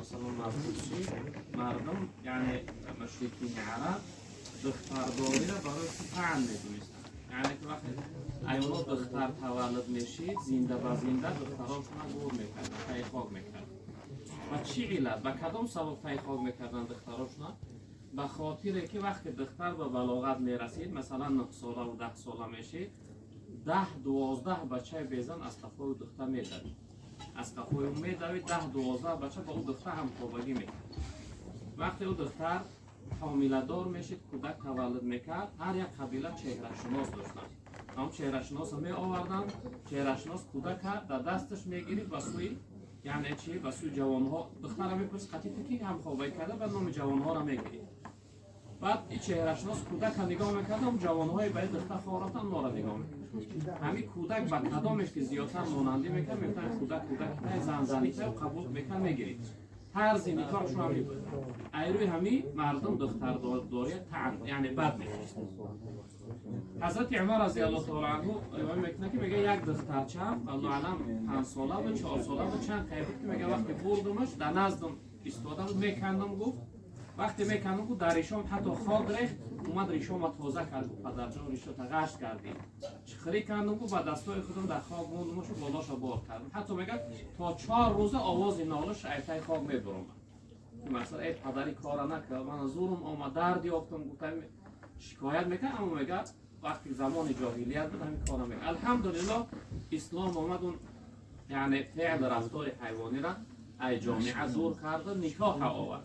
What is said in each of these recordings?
مثلا مبهوسی مردم یعنی مشرکین عرب دخترداری را برای طعن میدونستن. یعنی که وقتی ایونا دختر تولد میشید زنده به زنده دختراشون را گور میکردن، تیخاک میکردن. و چی علت؟ به کدام سبب تیخاک میکردن دختراشون؟ به خاطر که وقتی دختر به بلاغت میرسید، مثلا 9 ساله و 10 ساله میشید، 10-12 بچه بیزن از قفای دختر میدوید. از قفای اون میدوید 10-12 بچه با اون دختر هم خوابگی میکرد. وقتی اون دختر حامله دار میشید، کودک تولد میکرد، هر یک قبیله چهره شناس داشتن. هم چهره شناس می آوردن، چهره شناس کودک در دستش میگیرید و سوی یعنی چی؟ و سوی جوانها دختر میپرس قطعی که هم خوابگی کرده و نام جوانها را میگیرید. بعد این چهره شناس کودک را نگاه میکردم، جوانهای باید دختر خوارتن ما را نگاه میکرد. همین کودک با کدامش که زیادتر مانندی میکرد، میتونه کودک زنی و قبول میکرد میگیرید. هر زنی کار شما میبود. ایروی همین مردم دختر داری یعنی بد میکرد. حضرت عمر رضی الله تعالی عنه روایت میکنه که میگه یک دخترچه والله علم 5 ساله و 4 ساله و چند قیبت که میگه وقتی بردمش در نزدم ایستادم میکندم، گفت وقتی میکنم بود در ریشم حتی خاک ریخت، اومد ریشم تازه کرد، پدر جان ریشه تا غشت کردیم چخری کردم بود و دستای خودم در خاک موندمش و بالاشو بار کردم. حتی میگه تا 4 روز آواز نالش ایتای خاک میبرم. مثلا ای پدری کارا نکرد، من زورم آمد درد یافتم، گفتم شکایت میکنم. اما میگه وقتی زمان جاهلیت بود همین کارا میکنه. الحمدلله اسلام اومد اون یعنی فعل رفتار حیوانی را ای جامعه دور کرد، نکاح آورد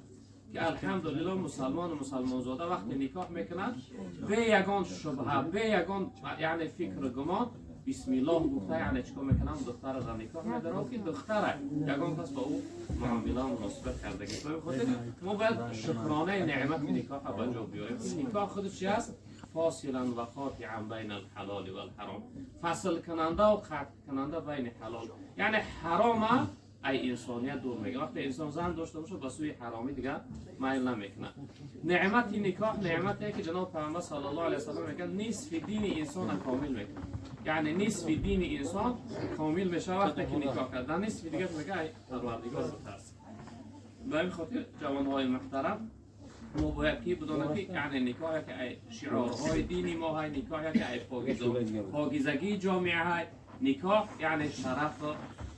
که الحمدلله مسلمان و مسلمان زاده وقتی نکاح میکنند به یگان شبهه، به یگان یعنی فکر گمان بسم الله گفته یعنی چیکار میکنم دختر را نکاح میدارم که دختر یگان کس با او معامله مناسبت کرده. که بخاطر ما باید شکرانه نعمت نکاح به جا بیاریم. نکاح خودش چی است؟ فاصلا و قاطعا بین الحلال و الحرام، فصل کننده و قطع کننده بین حلال یعنی حرام ای انسانیت دور میگه. وقتی انسان زن داشته باشه با سوی حرامی دیگه میل نمیکنه. نعمت نکاح نعمتیه که جناب پیامبر صلی الله علیه و سلم میگن نصف دین انسان کامل میکنه. یعنی نصف دین انسان کامل میشه وقتی که نکاح کرد. در نصف دیگه میگه ای پروردگار بترس. به این خاطر جوانهای محترم ما باید که بدونن که یعنی نکاح که ای شعارهای دینی ما های، نکاح که ای پاکیزگی جامعه های، نکاح یعنی شرف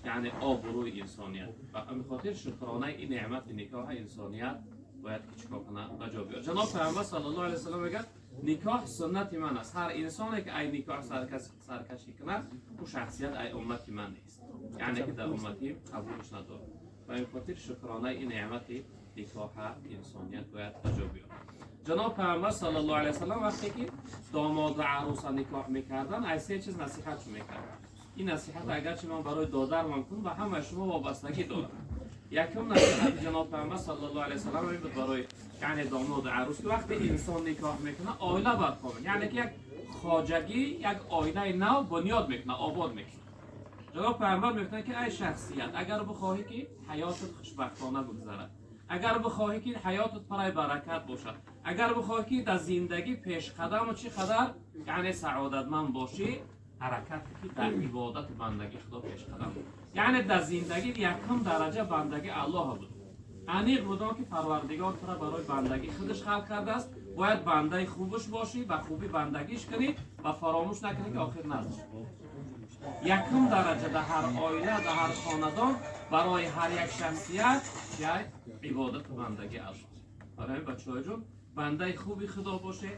یعنی آبروی انسانیت. و همین خاطر شکرانه این نعمت نکاح انسانیت باید که چیکار کنه بجا بیاره. جناب پیامبر صلی الله علیه و سلم میگه نکاح سنت من است. هر انسانی که ای نکاح سرکشی کنه او شخصیت ای امت من نیست، یعنی که در امتی قبولش نداره. و همین خاطر شکرانه این نعمت نکاح انسانیت باید بجا بیاره. جناب پیامبر صلی الله علیه و سلم وقتی که داماد و عروس نکاح میکردن ای سه چیز نصیحت میکردن. این نصیحت اگرچه من برای دادر ممکن و همه شما وابستگی دارم. یکم نصیحت جناب پیامبر صلی الله علیه و سلم این بود برای یعنی داماد و عروس که وقتی انسان نکاح میکنه آیله برپا، یعنی که یک خواجگی یک آینه نو بنیاد میکنه، آباد میکنه. جناب پیامبر میگن که ای شخصیت اگر بخواهی که حیاتت خوشبختانه بگذرد، اگر بخواهی که حیاتت برای برکت باشد، اگر بخواهی که در زندگی پیش قدم و چی قدر یعنی سعادتمند باشی، حرکت که در عبادت بندگی خدا پیش قدم بود. یعنی در زندگی یکم درجه بندگی الله بود. انیق بودن که پروردگار تو را برای بندگی خودش خلق کرده است، باید بنده خوبش باشی و خوبی بندگیش کنی و فراموش نکنی که آخر نزدش. یکم درجه در هر آیله، در هر خاندان برای هر یک شخصیت یک عبادت بندگی الله. برای بچه‌ها جون بنده خوبی خدا باشه،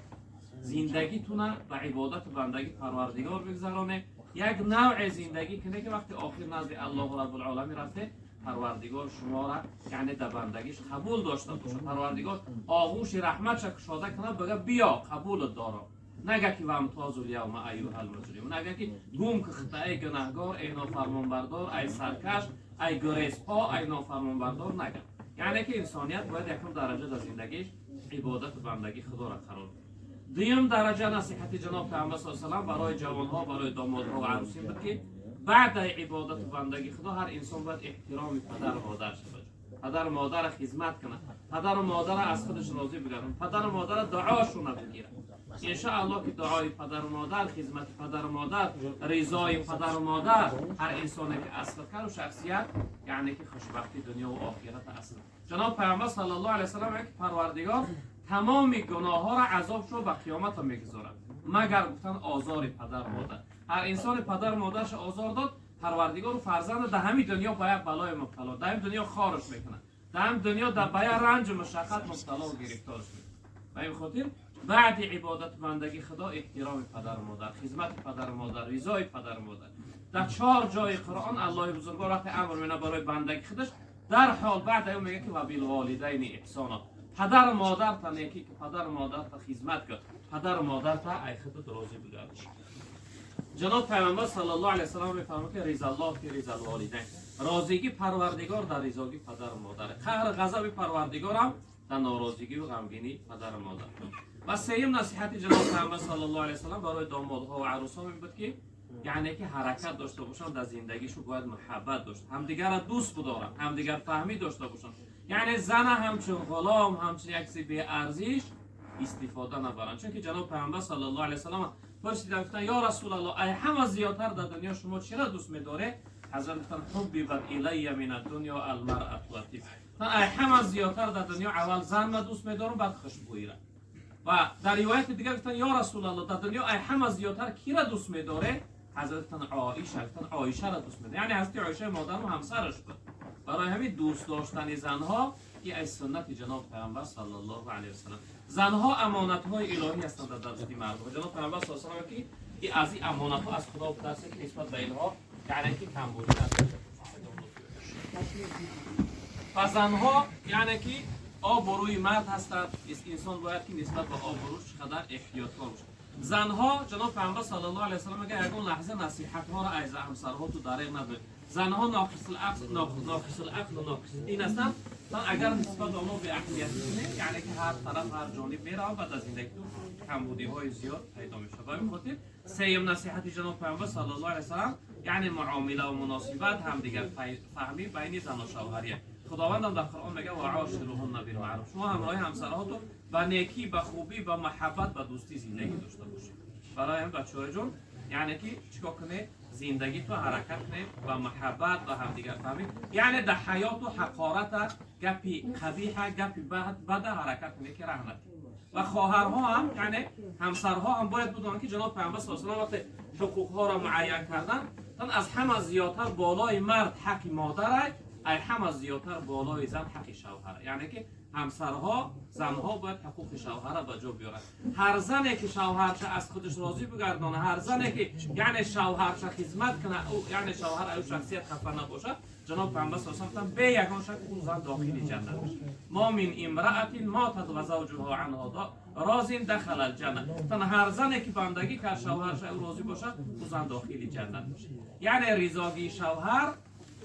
زندگیتونه و عبادت بندگی پروردگار بگذرانه. یک نوع زندگی کنه که وقتی آخر نزد الله رب العالمین رفته پروردگار شما را یعنی در بندگیش قبول داشته باشه. پروردگار آغوش رحمتش کشاده کنه بگه بیا قبولت دارم، نگه که وامتاز الیوم ایها المجرمون، نگه که گم که خطای گناهگار ای نافرمان بردار، ای سرکش، ای گریزپا، ای نافرمان بردار نگه. یعنی که انسانیت باید یکم درجه در زندگیش عبادت بندگی خدا را قرار بده. دوم درجه نصیحت جناب پیامبر صلی الله علیه و سلم برای جوانها، برای دامادها و عروسین بود که بعد عبادت بندگی خدا هر انسان باید احترام پدر و مادر شود. پدر و مادر خدمت کنه، پدر و مادر از خودش راضی بگردن، پدر و مادر دعاشون بگیره. انشاءالله که دعای پدر و مادر، خدمت پدر و مادر، رضای پدر و مادر، هر انسانی که اصل کرد و شخصیت یعنی که خوشبختی دنیا و آخرت اصل. جناب پیامبر صلی الله علیه و سلم میگه پروردگار تمام گناه ها را عذابش رو به قیامت میگذارد مگر گفتن آزار پدر و مادر. هر انسان پدر و مادرش آزار داد، پروردگار و فرزند در همین دنیا با یک بلای مبتلا، در همین دنیا خارش میکنه، در همین دنیا در بیا رنج و مشقت مبتلا و گرفتارش میکنه. به این خاطر بعد عبادت بندگی خدا احترام پدر و مادر، خدمت پدر و مادر، رضای پدر و مادر. در 4 جای قرآن الله بزرگوار وقتی امر میکنه برای بندگی خودش، در حال بعد اون میگه که و بالوالدین احسانا، پدر و مادر تا نیکی که پدر و مادر تا خدمت کرد، پدر و مادر تا ای خودت راضی بگردش. جناب پیامبر صلی الله علیه و سلم میفرماید که رضا الله فی رضا الوالدین، راضیگی پروردگار در رضاگی پدر و مادر، قهر غضب پروردگار هم در ناراضگی و غمگینی پدر و مادر. و سوم نصیحت جناب پیامبر صلی الله علیه و سلم برای دامادها و عروسان میگه که یعنی که حرکت داشته باشن در زندگیشون، باید محبت داشت، همدیگر را دوست بدارن، همدیگر فهمی داشته باشن. یعنی زن همچون غلام، همچون یک چیز بی ارزش استفاده نبرن. چون که جناب پیامبر صلی الله علیه و سلم پرسیدن گفتن یا رسول الله ای همه زیادتر در دنیا شما چی را دوست می‌داره؟ حضرت گفتن حبی بد الی من الدنیا المرأة لطیف. ای همه زیادتر در دنیا اول زن را دوست می‌دارم بعد خوشبویی را. و در روایت دیگر گفتن یا رسول الله در دنیا ای همه زیادتر کی را دوست می‌داره؟ حضرت عایشه را دوست می‌داره. یعنی حضرت عایشه مادر و همسرش بود. برای همین دوست داشتن زنها این از سنت جناب پیامبر صلی الله علیه و سلم. زنها امانت‌های الهی هستند در دست مردم. جناب پیامبر صلی الله علیه و سلم که از این امانت‌ها از خدا بترسید که نسبت به اینها یعنی که کمبودی نداشته. پس زنها یعنی که آبروی مرد هستند. انسان باید که نسبت به آبروش چقدر احتیاطکار باشه. زنها جناب پیامبر صلی الله علیه و سلم میگه یگان لحظه نصیحت‌ها را از همسرها تو دریغ ندارید. زنها ناقص العقل و ناقص دین هستند. اگر نسبت به آنها به اهمیت کنه یعنی که هر طرف هر جانب میره و بعد از زندگی کمبودی‌های زیاد پیدا میشه. به این خاطر سوم نصیحت جناب پیامبر صلی الله علیه و سلم یعنی معامله و مناسبت هم دیگر فهمی بین زن و شوهریه. خداوند هم در قرآن میگه و عاشروهن بالمعروف، شما همراه همسرهاتون با نیکی، با خوبی، با محبت، با دوستی زندگی داشته باشید. برای هم بچه‌ها جون یعنی که چیکار کنه زندگی تو حرکت کنه با محبت و همدیگر فهمی، یعنی در حیات و حقارت گپی قبیح گپی بد حرکت کنه که رحمت. و خواهرها هم یعنی همسرها هم باید بدونن که جناب پیامبر صلی الله علیه و آله وقتی حقوقها را معین کردن از همه زیادتر بالای مرد حق مادر، ای همه زیادتر بالای زن حق شوهر. یعنی که همسرها زنها باید حقوق شوهر را به جا بیارن. هر زنی که شوهرش از خودش راضی بگردانه، هر زنی که یعنی شوهرش خدمت کنه او یعنی شوهر او شخصیت خفه نباشه، جناب پیامبر صلی الله علیه و آله به یگان شک اون زن داخل جنت میشه. ما من امرأة ماتت و زوجها عنها راض دخل الجنه. تن هر زنی که بندگی که شوهرش او راضی باشه او زن داخل جنت میشه. یعنی رضاگی شوهر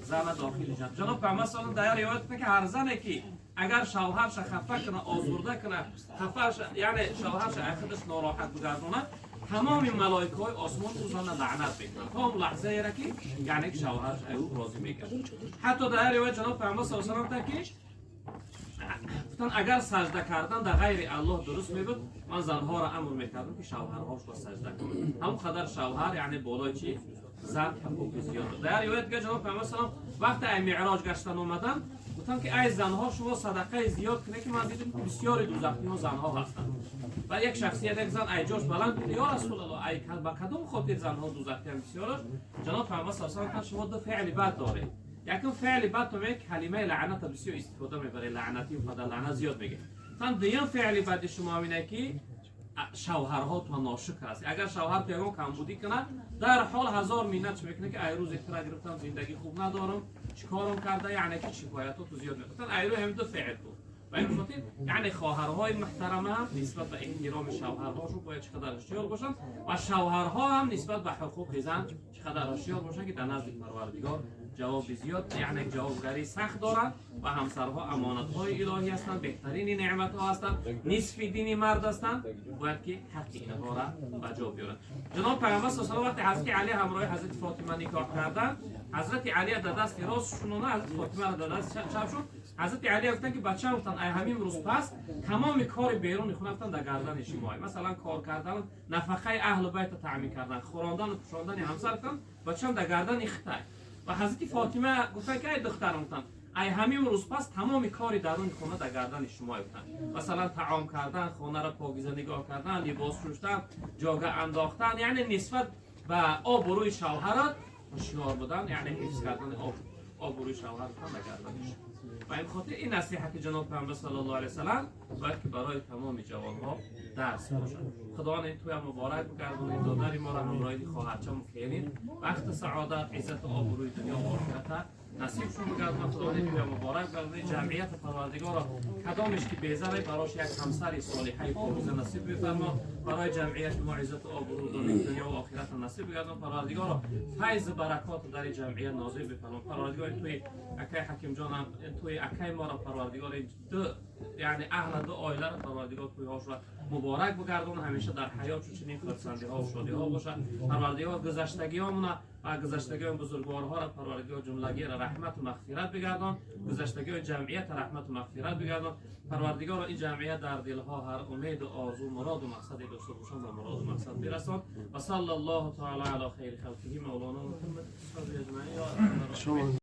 زن داخل جنت. جناب پیامبر صلی الله علیه و آله میگه که هر زنی که اگر شوهرش خفه کنه، آزرده کنه، خفهش یعنی شوهرش خودش ناراحت بگردونه، تمام ملائکه‌های آسمان او زن لعنت میکنن تا لحظه ای را که یعنی که شوهرش او راضی میکنه. حتی در روایت جناب پیامبر صلی الله علیه و آله گفتن اگر سجده کردن در غیر الله درست میبود، من زنها را امر میکردم که شوهرهاش را سجده کنند. هم قدر شوهر یعنی بالای چی زن حقوق زیاد. در روایت که جناب پیامبر صلی الله علیه و آله وقتی معراج گشتن اومدن گفتن که ای زنها شما صدقه زیاد کنه که من دیدم بسیار دوزخیان زنها هستند. و یک شخصیت یک زن ای جوش بلند بود یا رسول الله ای با کدوم خاطر زنها دوزخیان بسیارش؟ جناب پیامبر صلی الله علیه و آله شما دو فعل بد داره. یکم فعل بد تو میگه کلمه لعنت بسیار استفاده میبره، لعنتی و خدا لعنت زیاد میگه. تن دیگه فعل بد شما اینه که شوهرها تو ناشکر است. اگر شوهر تو یگان کمبودی کنه در حال هزار منت میکنه که ای روز اختراع گرفتم زندگی خوب ندارم چیکارم کرده، یعنی که شکایتات تو زیاد میکنن ای رو هم دو فعل تو. و این خاطر یعنی خواهرهای محترمه هم نسبت به احترام شوهرهاشون باید چقدر هوشیار باشن و شوهرها هم نسبت به حقوق زن چقدر هوشیار باشن که در نزد پروردگار جواب زیاد یعنی جوابگری سخت دارند و همسرها امانت‌های الهی هستند، بهترین نعمت‌ها هستند، نصف دین مرد هستند، باید که حق اینها را به جا بیارند. جناب پیامبر صلی الله علیه و آله وقتی حضرت علی همراه حضرت فاطمه نکاح کردند، حضرت علی در دست راستشون و حضرت فاطمه در دست چپشون حضرت علی گفتن که بچه‌ها گفتن ای همین روز پس تمام کار بیرون خونه گفتن در گردن شما، مثلا کار کردن، نفقه اهل بیت تامین کردن، خوراندن و پوشاندن همسر گفتن بچه‌ها در گردن اختای. و حضرت فاطمه گفتن که ای دخترم گفتن ای همین روز پس تمام کاری درون خونه در گردن شما گفتن، مثلا طعام کردن، خانه را پاکیزه نگاه کردن، لباس پوشیدن، جاگه انداختن، یعنی نسبت به آبروی شوهرت هوشیار بودن، یعنی حفظ کردن آبروی شوهر در گردنش. و این خاطر این نصیحت جناب پیامبر صلی الله علیه و سلم باید که برای تمام جوانها درس باشد. خداوند این توی مبارک بگردونه، دادر ما را همراهی خواهرچه مکینین، وقت سعادت، عزت و آبروی دنیا و آخرت نصیب شون بگردونه. خداوند این توی مبارک بگردونه، جمعیت پروردگار را کدامش که بیزاره براش یک همسر صالحه پاکیزه نصیب بفرما، برای جمعیت ما عزت و آبروی دنیا و آخرت نصیب بگردونه. پروردگار را فیض برکات در جمعیت نازل بفرما. پروردگار توی اکای حکیم جان توی اکای ما را پروردگار دو یعنی اهل دو عائله را پروردگار توی هاش را مبارک بگردون، همیشه در حیات چو چنین خرسندی ها و شادی ها باشه. پروردگار گذشتگی هامون و گذشتگی بزرگوار ها را پروردگار جملگی را رحمت و مغفرت بگردون، گذشتگی جمعیت رحمت و مغفرت بگردون. پروردگار این جمعیت در دل ها هر امید و آرزو مراد و مقصد داشته باشند و مراد و مقصد برسان. و صلی الله تعالی علی خیر خلقه مولانا محمد صلی الله علیه و آله.